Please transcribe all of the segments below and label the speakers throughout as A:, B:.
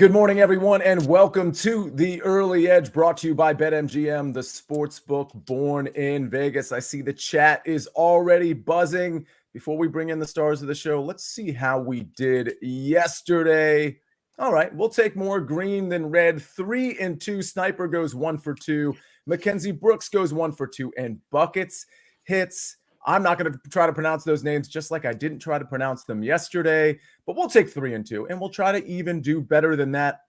A: Good morning, everyone, and welcome to The Early Edge, brought to you by BetMGM, the sports book born in Vegas. I see the chat is already buzzing. Before we bring in the stars of the show, let's see how we did yesterday. All right, we'll take more green than red. 3-2. Sniper goes 1 for 2. Mackenzie Brooks goes 1 for 2. And Buckets hits. I'm not going to try to pronounce those names just like I didn't try to pronounce them yesterday, but we'll take 3-2, and we'll try to even do better than that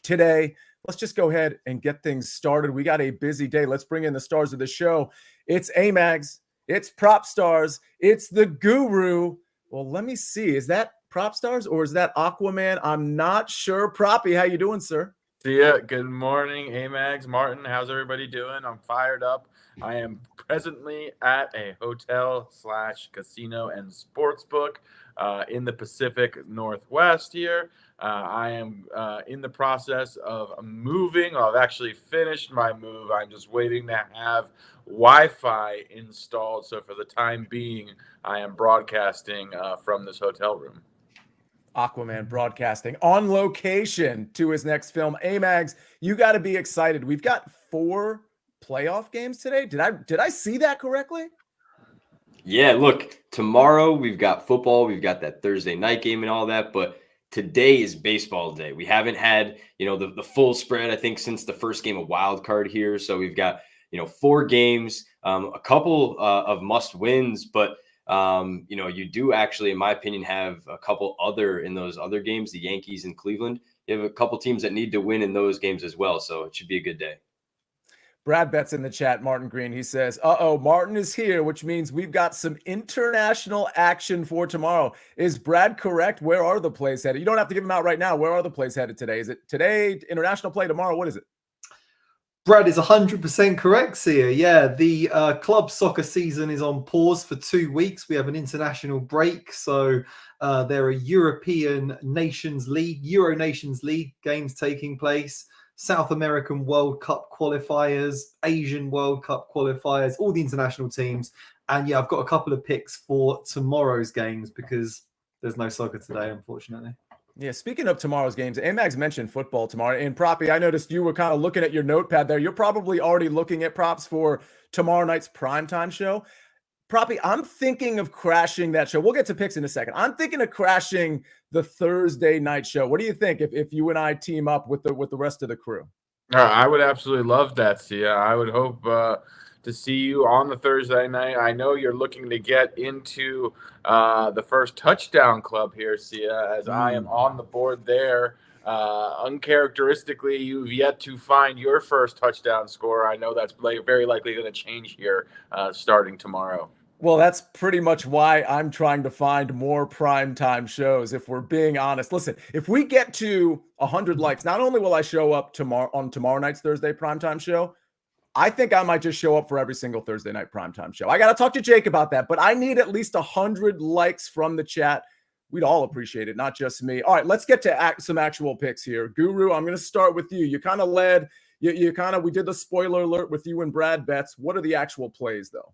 A: today. Let's just go ahead and get things started. We got a busy day. Let's bring in the stars of the show. It's Amags. It's Propstarz. It's the Guru. Well, let me see. Is that Propstarz or is that Aquaman? I'm not sure. Proppy, how you doing, sir?
B: Sia, good morning, Amags. Martin, how's everybody doing? I'm fired up. I am presently at a hotel/casino and sportsbook in the Pacific Northwest here. I am in the process of moving. I've actually finished my move. I'm just waiting to have Wi-Fi installed. So for the time being, I am broadcasting from this hotel room.
A: Aquaman broadcasting on location to his next film. Amags, you got to be excited. We've got 4 playoff games today. Did I see that correctly?
C: Yeah, look, tomorrow we've got football. We've got that Thursday night game and all that, but today is baseball day. We haven't had, the full spread, I think, since the first game of wild card here. So we've got, 4 games, a couple of must wins, but you do actually, in my opinion, have a couple in those other games, the Yankees and Cleveland. You have a couple teams that need to win in those games as well. So it should be a good day.
A: Brad Betts in the chat, Martin Green. He says, Martin is here, which means we've got some international action for tomorrow. Is Brad correct? Where are the plays headed? You don't have to give them out right now. Where are the plays headed today? Is it today, international play, tomorrow? What is it?
D: Brad is 100% correct, Sia. Yeah, the club soccer season is on pause for 2 weeks. We have an international break. So there are European Nations League, Euro Nations League games taking place, South American World Cup qualifiers, Asian World Cup qualifiers, all the international teams. And yeah, I've got a couple of picks for tomorrow's games because there's no soccer today, unfortunately.
A: Yeah, speaking of tomorrow's games, Amags mentioned football tomorrow. And Proppy, I noticed you were kind of looking at your notepad there. You're probably already looking at props for tomorrow night's primetime show. Proppy, I'm thinking of crashing that show. We'll get to picks in a second. I'm thinking of crashing the Thursday night show. What do you think if you and I team up with the rest of the crew?
B: I would absolutely love that, Sia. I would hope to see you on the Thursday night. I know you're looking to get into the first touchdown club here, Sia, as I am on the board there. Uncharacteristically, you've yet to find your first touchdown score. I know that's very likely going to change here starting tomorrow.
A: Well, that's pretty much why I'm trying to find more primetime shows, if we're being honest. Listen, if we get to 100 likes, not only will I show up on tomorrow night's Thursday primetime show, I think I might just show up for every single Thursday night primetime show. I got to talk to Jake about that, but I need at least 100 likes from the chat. We'd all appreciate it, not just me. All right, let's get to some actual picks here. Guru, I'm going to start with you. You kind of led. We did the spoiler alert with you and Brad Betts. What are the actual plays, though?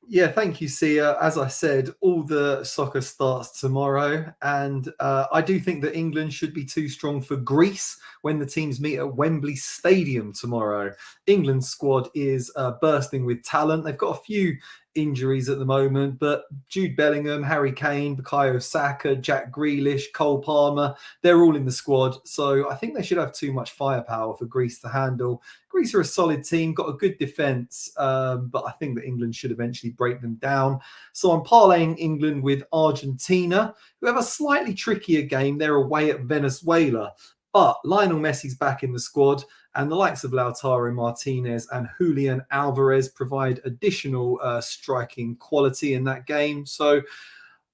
D: Yeah, thank you, Sia. As I said, all the soccer starts tomorrow, and I do think that England should be too strong for Greece when the teams meet at Wembley Stadium tomorrow. England's squad is bursting with talent. They've got a few injuries at the moment, but Jude Bellingham, Harry Kane, Bukayo Saka, Jack Grealish, Cole Palmer, they're all in the squad. So I think they should have too much firepower for Greece to handle. Greece are a solid team, got a good defence, but I think that England should eventually break them down. So I'm parlaying England with Argentina, who have a slightly trickier game. They're away at Venezuela. But Lionel Messi's back in the squad, and the likes of Lautaro Martinez and Julian Alvarez provide additional striking quality in that game. So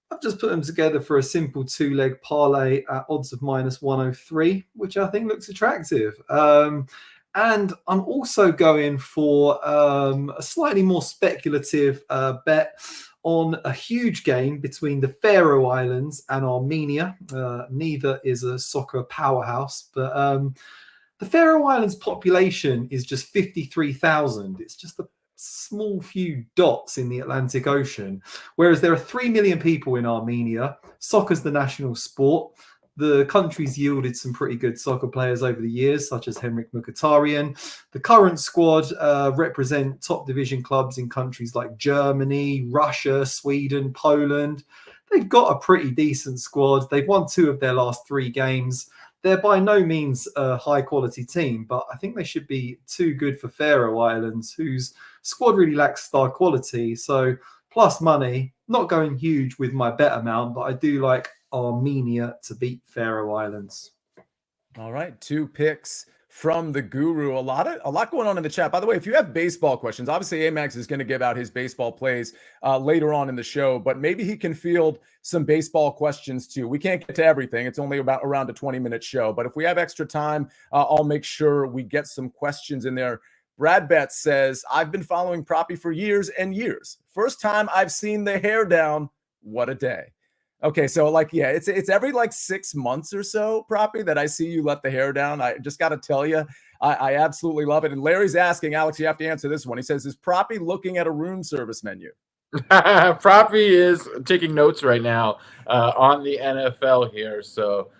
D: I've just put them together for a simple 2-leg parlay at odds of -103, which I think looks attractive. And I'm also going for a slightly more speculative bet on a huge game between the Faroe Islands and Armenia. Neither is a soccer powerhouse, but the Faroe Islands population is just 53,000. It's just a small few dots in the Atlantic Ocean, whereas there are 3 million people in Armenia. Soccer's the national sport. The country's yielded some pretty good soccer players over the years, such as Henrik Mkhitaryan. The current squad represent top division clubs in countries like Germany, Russia, Sweden, Poland. They've got a pretty decent squad. They've won 2 of their last 3 games. They're by no means a high-quality team, but I think they should be too good for Faroe Islands, whose squad really lacks star quality. So, plus money, not going huge with my bet amount, but I do like Armenia to beat Faroe Islands.
A: All right, 2 picks from the guru. A lot going on in the chat. By the way, if you have baseball questions, obviously Amags is going to give out his baseball plays later on in the show, but maybe he can field some baseball questions too. We can't get to everything. It's only around a 20-minute show, but if we have extra time, I'll make sure we get some questions in there. Brad Betts says, I've been following Proppy for years and years. First time I've seen the hair down. What a day. Okay, so it's every 6 months or so, Proppy, that I see you let the hair down. I just got to tell you, I absolutely love it. And Larry's asking, Alex, you have to answer this one. He says, is Proppy looking at a room service menu?
B: Proppy is taking notes right now on the NFL here. So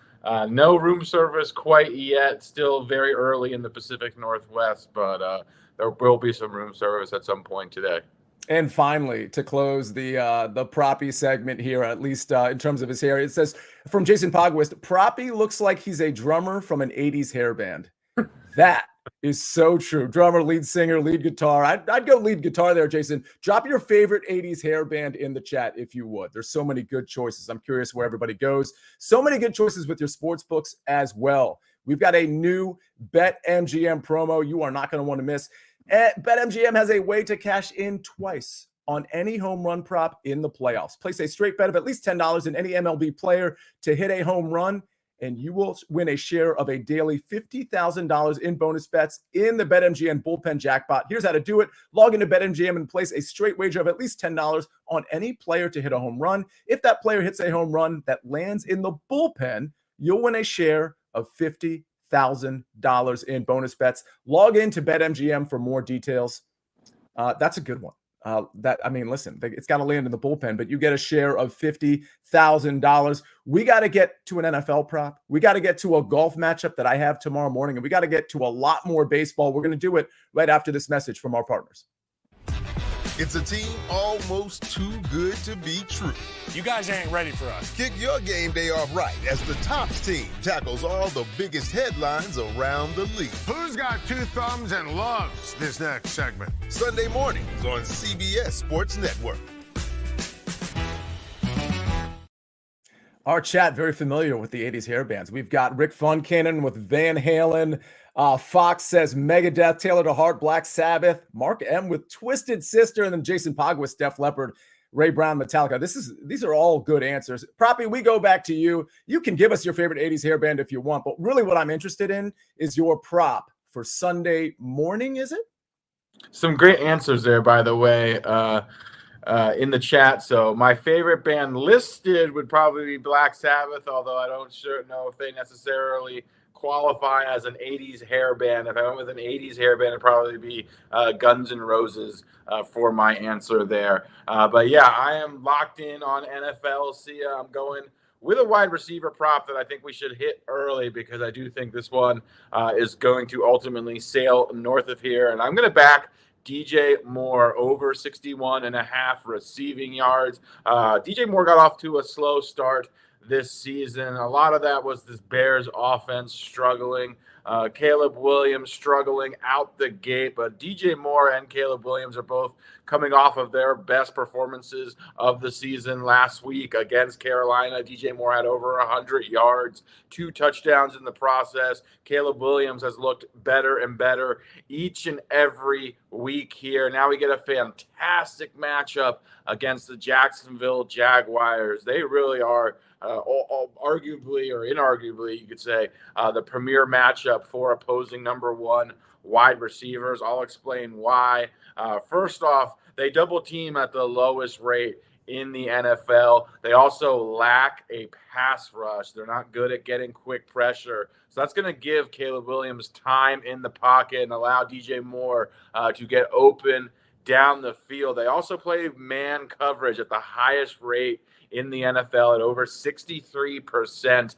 B: no room service quite yet. Still very early in the Pacific Northwest, but there will be some room service at some point today.
A: And finally, to close the Proppy segment here, at least in terms of his hair, it says from Jason Pogwist, Proppy looks like he's a drummer from an 80s hair band. That is so true. Drummer, lead singer, lead guitar. I'd go lead guitar there, Jason. Drop your favorite 80s hair band in the chat if you would. There's so many good choices. I'm curious where everybody goes. So many good choices with your sports books as well. We've got a new BetMGM promo you are not going to want to miss. BetMGM has a way to cash in twice on any home run prop in the playoffs. Place a straight bet of at least $10 in any MLB player to hit a home run, and you will win a share of a daily $50,000 in bonus bets in the BetMGM bullpen jackpot. Here's how to do it. Log into BetMGM and place a straight wager of at least $10 on any player to hit a home run. If that player hits a home run that lands in the bullpen, you'll win a share of $50,000 in bonus bets. Log into BetMGM for more details. That's a good one. Listen, it's got to land in the bullpen, but you get a share of $50,000. We got to get to an NFL prop. We got to get to a golf matchup that I have tomorrow morning, and we got to get to a lot more baseball. We're going to do it right after this message from our partners.
E: It's a team almost too good to be true.
F: You guys ain't ready for us.
E: Kick your game day off right as the Tops team tackles all the biggest headlines around the league.
F: Who's got 2 thumbs and loves this next segment?
E: Sunday mornings on CBS Sports Network.
A: Our chat very familiar with the 80s hair bands. We've got Rick Funcannon with Van Halen. Fox says Megadeth, Taylor to Heart, Black Sabbath. Mark M with Twisted Sister, and then Jason Pogwist, Def Leppard, Ray Brown, Metallica. These are all good answers. Proppy, we go back to you. You can give us your favorite 80s hair band if you want, but really what I'm interested in is your prop for Sunday morning, is it?
B: Some great answers there, by the way, in the chat. So my favorite band listed would probably be Black Sabbath, although I don't sure know if they necessarily qualify as an 80s hair band. If I went with an 80s hair band, it'd probably be Guns N' Roses for my answer there. But yeah, I am locked in on NFL. Sia, I'm going with a wide receiver prop that I think we should hit early because I do think this one is going to ultimately sail north of here. And I'm going to back DJ Moore over 61.5 receiving yards. DJ Moore got off to a slow start this season. A lot of that was this Bears offense struggling. Caleb Williams struggling out the gate, but DJ Moore and Caleb Williams are both coming off of their best performances of the season last week against Carolina. DJ Moore had over 100 yards, 2 touchdowns in the process. Caleb Williams has looked better and better each and every week here. Now we get a fantastic matchup against the Jacksonville Jaguars. They really are arguably or inarguably, you could say, the premier matchup for opposing number 1 wide receivers. I'll explain why. First off, they double team at the lowest rate in the NFL. They also lack a pass rush. They're not good at getting quick pressure. So that's going to give Caleb Williams time in the pocket and allow DJ Moore to get open down the field. They also play man coverage at the highest rate in the NFL at over 63%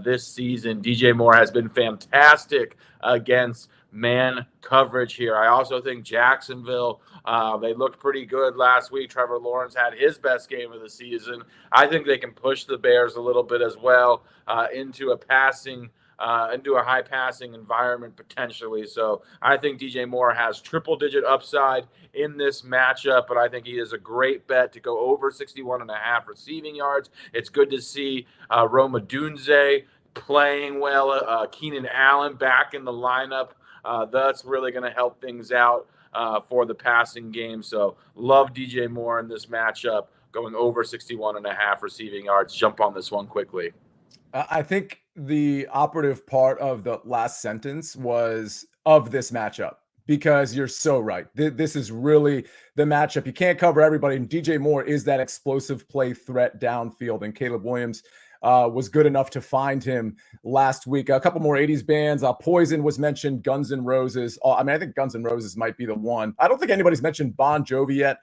B: this season. DJ Moore has been fantastic against man coverage here. I also think Jacksonville, they looked pretty good last week. Trevor Lawrence had his best game of the season. I think they can push the Bears a little bit as well into a high passing environment potentially. So I think DJ Moore has triple digit upside in this matchup, but I think he is a great bet to go over 61.5 receiving yards. It's good to see Rome Odunze playing well, Keenan Allen back in the lineup. That's really going to help things out for the passing game. So love DJ Moore in this matchup, going over 61.5 receiving yards. Jump on this one quickly.
A: I think the operative part of the last sentence was of this matchup, because you're so right. This is really the matchup. You can't cover everybody, and DJ Moore is that explosive play threat downfield, and Caleb Williams was good enough to find him last week. A couple more 80s bands. Poison was mentioned, Guns N' Roses. I think Guns N' Roses might be the one. I don't think anybody's mentioned Bon Jovi yet.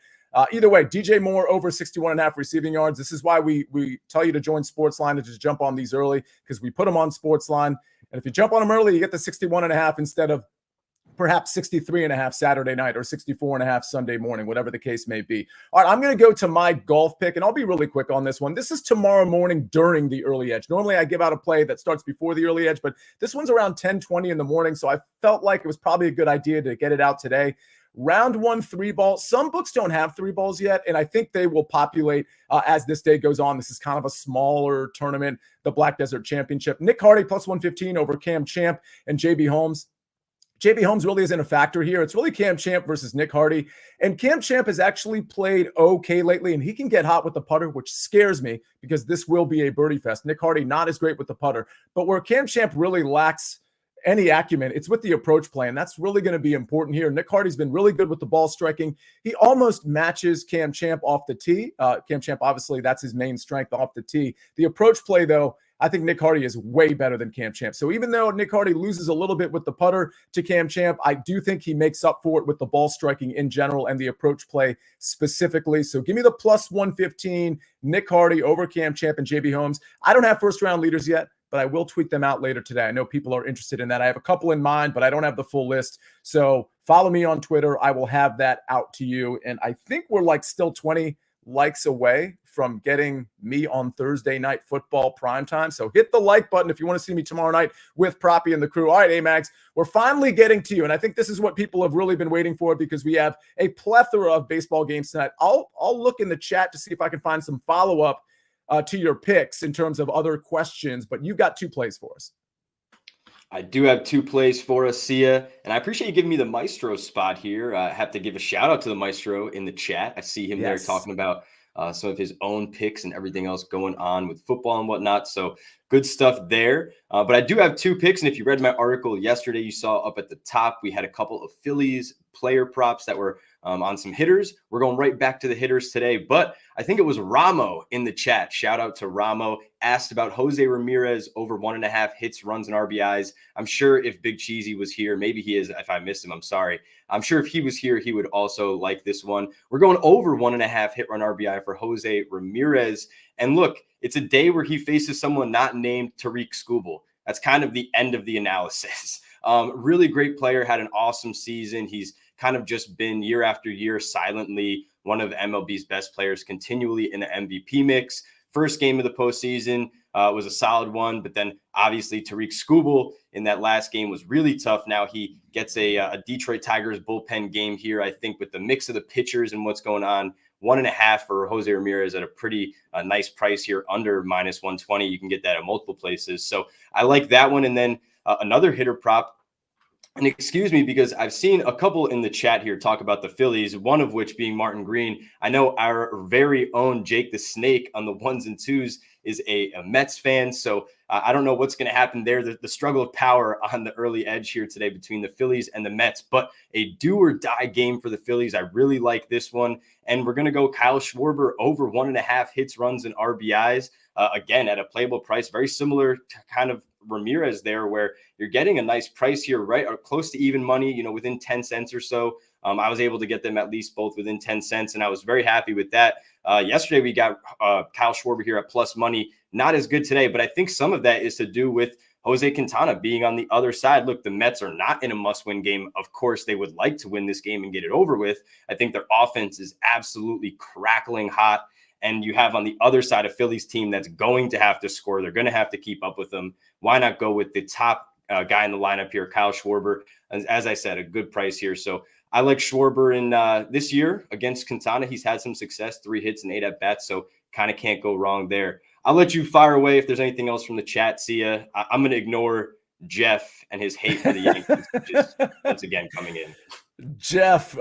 A: Either way, DJ Moore over 61.5 receiving yards. This is why we tell you to join SportsLine and just jump on these early, because we put them on SportsLine. And if you jump on them early, you get the 61.5 instead of perhaps 63.5 Saturday night or 64.5 Sunday morning, whatever the case may be. All right, I'm going to go to my golf pick, and I'll be really quick on this one. This is tomorrow morning during the early edge. Normally, I give out a play that starts before the early edge, but this one's around 10:20 in the morning, so I felt like it was probably a good idea to get it out today. Round 1 3 ball. Some books don't have 3 balls yet, and I think they will populate as this day goes on. This is kind of a smaller tournament, the Black Desert Championship. Nick Hardy plus 115 over Cam Champ and JB Holmes. JB Holmes really isn't a factor here. It's really Cam Champ versus Nick Hardy. And Cam Champ has actually played okay lately, and he can get hot with the putter, which scares me because this will be a birdie fest. Nick Hardy, not as great with the putter. But where Cam Champ really lacks any acumen, it's with the approach play, and that's really going to be important here. Nick Hardy's been really good with the ball striking. He almost matches Cam Champ off the tee. Cam Champ, obviously, that's his main strength off the tee. The approach play, though, I think Nick Hardy is way better than Cam Champ. So even though Nick Hardy loses a little bit with the putter to Cam Champ, I do think he makes up for it with the ball striking in general and the approach play specifically. So give me the plus 115, Nick Hardy over Cam Champ and JB Holmes. I don't have first round leaders yet, but I will tweet them out later today. I know people are interested in that. I have a couple in mind, but I don't have the full list. So follow me on Twitter. I will have that out to you. And I think we're like still 20 likes away from getting me on Thursday Night Football primetime. So hit the like button if you want to see me tomorrow night with Proppy and the crew. All right, Amags, we're finally getting to you. And I think this is what people have really been waiting for, because we have a plethora of baseball games tonight. I'll look in the chat to see if I can find some follow-up to your picks in terms of other questions, but you've got 2 plays for us.
C: I do have 2 plays for us, Sia, and I appreciate you giving me the Maestro spot here. I have to give a shout out to the Maestro in the chat. I see him there talking about some of his own picks and everything else going on with football and whatnot. So good stuff there. But I do have 2 picks. And if you read my article yesterday, you saw up at the top, we had a couple of Phillies player props that were on some hitters. We're going right back to the hitters today. But I think it was Ramo in the chat. Shout out to Ramo. Asked about Jose Ramirez over 1.5 hits, runs, and RBIs. I'm sure if Big Cheesy was here, maybe he is. If I missed him, I'm sorry. I'm sure if he was here, he would also like this one. We're going over 1.5 hit, run, RBI for Jose Ramirez. And look, it's a day where he faces someone not named Tariq Skubal. That's kind of the end of the analysis. Really great player, had an awesome season. He's kind of just been year after year silently one of MLB's best players, continually in the MVP mix. First game of the postseason was a solid one, but then obviously Tariq Skubal in that last game was really tough. Now he gets a Detroit Tigers bullpen game here, I think, with the mix of the pitchers and what's going on. 1.5 for Jose Ramirez at a pretty nice price here, under -120. You can get that at multiple places. So I like that one. And then another hitter prop. And excuse me, because I've seen a couple in the chat here talk about the Phillies, one of which being Martin Green. I know our very own Jake the Snake on the 1s and 2s is a Mets fan. So I don't know what's going to happen there. The struggle of power on the early edge here today between the Phillies and the Mets, but a do or die game for the Phillies. I really like this one. And we're going to go Kyle Schwarber over 1.5 hits, runs, and RBIs. Again, at a playable price, very similar to kind of Ramirez there, where you're getting a nice price here, right? Or close to even money, within 10 cents or so I was able to get them at least both within 10 cents, and I was very happy with that. Yesterday, we got Kyle Schwarber here at plus money. Not as good today, but I think some of that is to do with Jose Quintana being on the other side. Look, the Mets are not in a must-win game. Of course, they would like to win this game and get it over with. I think their offense is absolutely crackling hot. And you have on the other side a Phillies team that's going to have to score. They're going to have to keep up with them. Why not go with the top guy in the lineup here, Kyle Schwarber? As I said, a good price here. So I like Schwarber in this year against Quintana. He's had some success, 3 hits and 8 at-bats, so kind of can't go wrong there. I'll let you fire away if there's anything else from the chat, Sia. I'm going to ignore Jeff and his hate for the Yankees, which is once again coming in.
A: Jeff,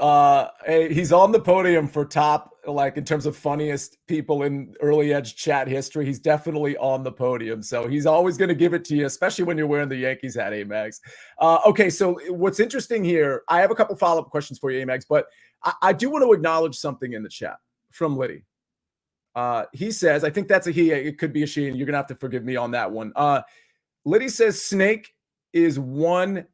A: he's on the podium for top, like in terms of funniest people in early edge chat history. He's definitely on the podium. So he's always going to give it to you, especially when you're wearing the Yankees hat, Amags. Okay, so what's interesting here, I have a couple follow-up questions for you, Amags, but I do want to acknowledge something in the chat from Liddy. He says, I think that's a he, it could be a she, and you're going to have to forgive me on that one. Liddy says Snake is 1-0.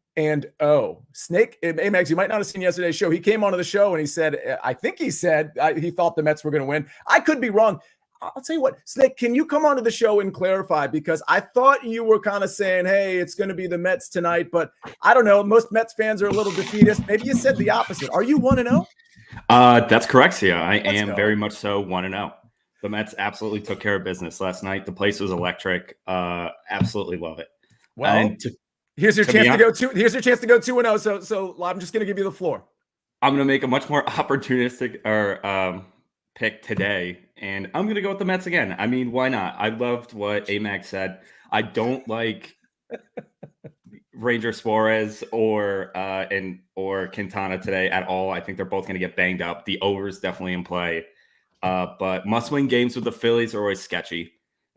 A: Snake, Amags, you might not have seen yesterday's show. He came onto the show and he said, I think he said he thought the Mets were going to win. I could be wrong. I'll tell you what, Snake, can you come onto the show and clarify? Because I thought you were kind of saying, hey, it's going to be the Mets tonight, but I don't know. Most Mets fans are a little defeatist. Maybe you said the opposite. Are you 1-0?
G: That's correct, Sia. I
A: Let's
G: am
A: go.
G: very much so 1-0. The Mets absolutely took care of business last night. The place was electric. Absolutely love it.
A: Well,
G: And
A: here's your
G: to
A: chance
G: be
A: to go 2. Here's your chance to go 2-0. So I'm just going to give you the floor.
G: I'm going to make a much more opportunistic pick today, and I'm going to go with the Mets again. I mean, why not? I loved what Amags said. I don't like Ranger Suarez or Quintana today at all. I think they're both going to get banged up. The over is definitely in play. But must-win games with the Phillies are always sketchy.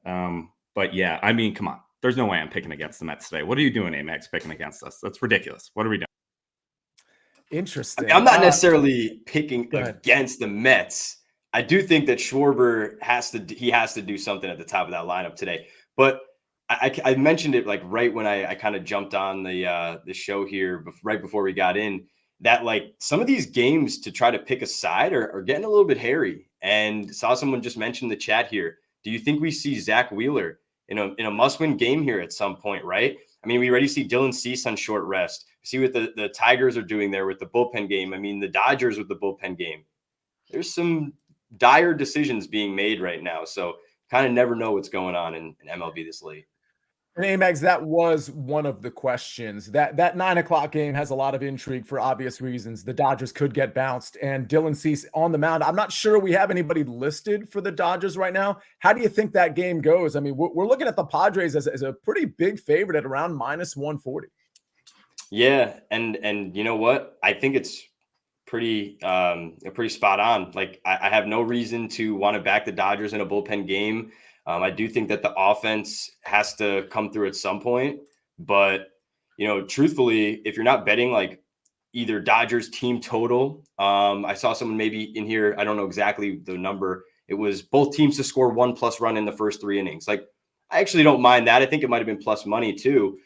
G: But yeah, I mean, come on. There's no way I'm picking against the Mets today. What are you doing, Amags, picking against us? That's ridiculous. What are we doing?
A: Interesting.
C: I'm not necessarily picking
A: go ahead.
C: against the Mets. I do think that Schwarber has to do something at the top of that lineup today. But I mentioned it like right when I kind of jumped on the show here, right before we got in, that like some of these games to try to pick a side are getting a little bit hairy. And saw someone just mention in the chat here. Do you think we see Zach Wheeler in a must-win game here at some point, right? I mean, we already see Dylan Cease on short rest. See what the Tigers are doing there with the bullpen game. I mean, the Dodgers with the bullpen game. There's some dire decisions being made right now. So kind of never know what's going on in MLB this late.
A: And Amags, that was one of the questions. That 9 o'clock game has a lot of intrigue for obvious reasons. The Dodgers could get bounced, and Dylan Cease on the mound. I'm not sure we have anybody listed for the Dodgers right now. How do you think that game goes? I mean, we're looking at the Padres as a pretty big favorite at around -140.
C: Yeah, and you know what? I think it's pretty spot on. Like I have no reason to want to back the Dodgers in a bullpen game. I do think that the offense has to come through at some point, but truthfully, if you're not betting like either Dodgers team total, I saw someone maybe in here, I don't know exactly the number. It was both teams to score 1+ run in the first 3 innings. Like, I actually don't mind that. I think it might've been plus money too.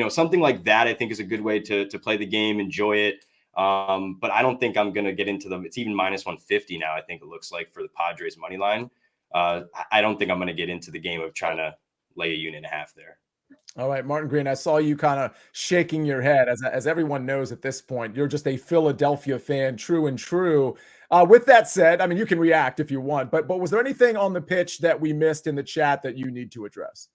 C: Something like that, I think is a good way to play the game, enjoy it. But I don't think I'm going to get into them. It's even -150 now. I think it looks like for the Padres money line. I don't think I'm going to get into the game of trying to lay 1.5 units there.
A: All right, Martin Green, I saw you kind of shaking your head. As everyone knows at this point, you're just a Philadelphia fan, true and true. With that said, I mean, you can react if you want, but was there anything on the pitch that we missed in the chat that you need to address?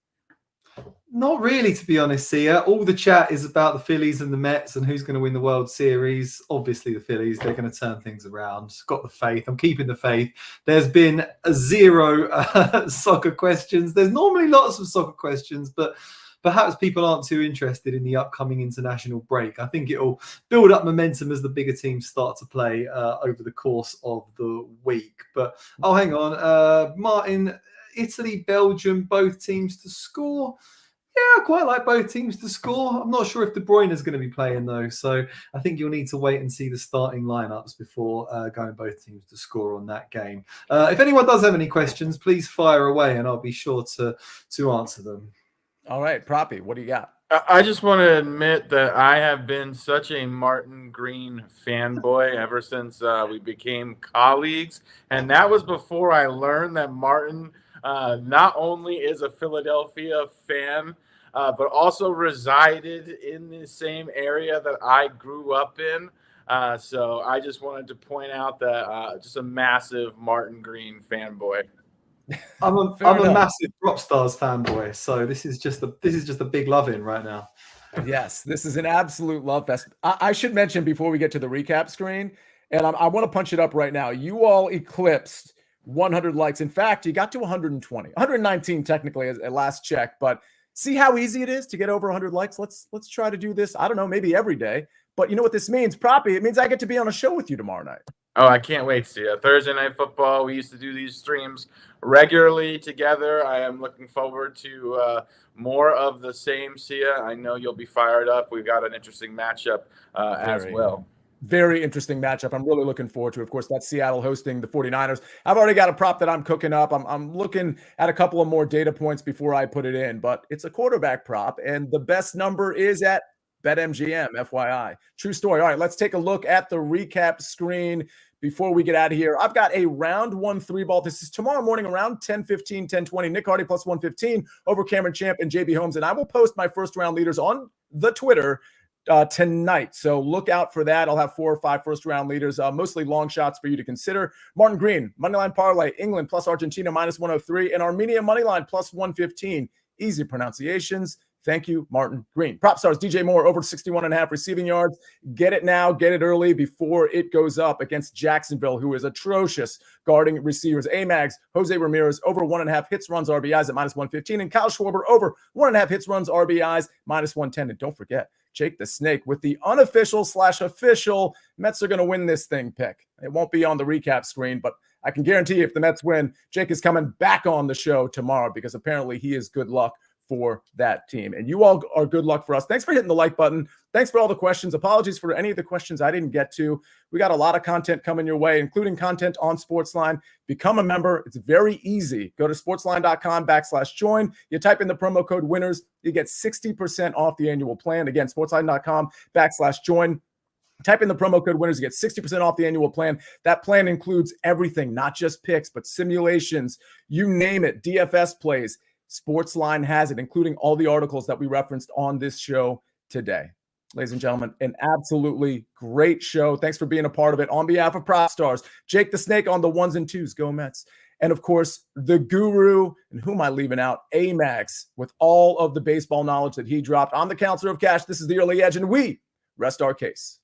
D: Not really, to be honest, Sia. All the chat is about the Phillies and the Mets and who's going to win the World Series. Obviously, the Phillies, they're going to turn things around. Got the faith. I'm keeping the faith. There's been 0 soccer questions. There's normally lots of soccer questions, but perhaps people aren't too interested in the upcoming international break. I think it'll build up momentum as the bigger teams start to play over the course of the week. But, hang on. Martin, Italy, Belgium, both teams to score. Yeah, I quite like both teams to score. I'm not sure if De Bruyne is going to be playing, though. So I think you'll need to wait and see the starting lineups before going both teams to score on that game. If anyone does have any questions, please fire away and I'll be sure to answer them.
A: All right, Proppy, what do you got?
B: I just want to admit that I have been such a Martin Green fanboy ever since we became colleagues. And that was before I learned that Martin not only is a Philadelphia fan, but also resided in the same area that I grew up in. So I just wanted to point out that just a massive Martin Green fanboy.
D: I'm a
A: Fair enough.
D: massive Propstarz fanboy, so this is just a big love in right now.
A: Yes, this is an absolute love fest. I should mention before we get to the recap screen, and I want to punch it up right now. You all eclipsed 100 likes. In fact, you got to 120, 119 technically at last check. But see how easy it is to get over 100 likes. Let's try to do this. I don't know, maybe every day. But you know what this means, Proppy? It means I get to be on a show with you tomorrow night.
B: Oh, I can't wait, Sia. Thursday Night Football. We used to do these streams regularly together. I am looking forward to more of the same, Sia. I know you'll be fired up. We've got an interesting matchup as well.
A: Very interesting matchup. I'm really looking forward to it. Of course, that's Seattle hosting the 49ers. I've already got a prop that I'm cooking up. I'm looking at a couple of more data points before I put it in, but it's a quarterback prop, and the best number is at BetMGM, FYI. True story. All right, let's take a look at the recap screen before we get out of here. I've got a round 1 3-ball. This is tomorrow morning around 10:15, 10:20. Nick Hardy plus 115 over Cameron Champ and JB Holmes. And I will post my first round leaders on the Twitter tonight. So look out for that. I'll have 4 or 5 first round leaders, mostly long shots for you to consider. Martin Green, moneyline parlay, England plus Argentina minus 103, and Armenia moneyline plus 115. Easy pronunciations. Thank you, Martin Green. Propstarz, DJ Moore, over 61.5 receiving yards. Get it now. Get it early before it goes up against Jacksonville, who is atrocious guarding receivers. Amags, Jose Ramirez, over 1.5 hits, runs, RBIs at minus 115. And Kyle Schwarber, over 1.5 hits, runs, RBIs, minus 110. And don't forget, Jake the Snake with the unofficial/official Mets are going to win this thing pick. It won't be on the recap screen, but I can guarantee you if the Mets win, Jake is coming back on the show tomorrow because apparently he is good luck for that team. And you all are good luck for us. Thanks for hitting the like button. Thanks for all the questions. Apologies for any of the questions I didn't get to. We got a lot of content coming your way, including content on SportsLine. Become a member. It's very easy. Go to sportsline.com/join. You type in the promo code winners. You get 60% off the annual plan. Again, sportsline.com/join. Type in the promo code winners. You get 60% off the annual plan. That plan includes everything, not just picks, but simulations. You name it. DFS plays. SportsLine has it, including all the articles that we referenced on this show today. Ladies and gentlemen, an absolutely great show. Thanks for being a part of it. On behalf of Propstarz, Jake the Snake on the 1s and 2s, go Mets. And of course, the guru, and who am I leaving out? Amags, with all of the baseball knowledge that he dropped. I'm the Counselor of Cash. This is the Early Edge, and we rest our case.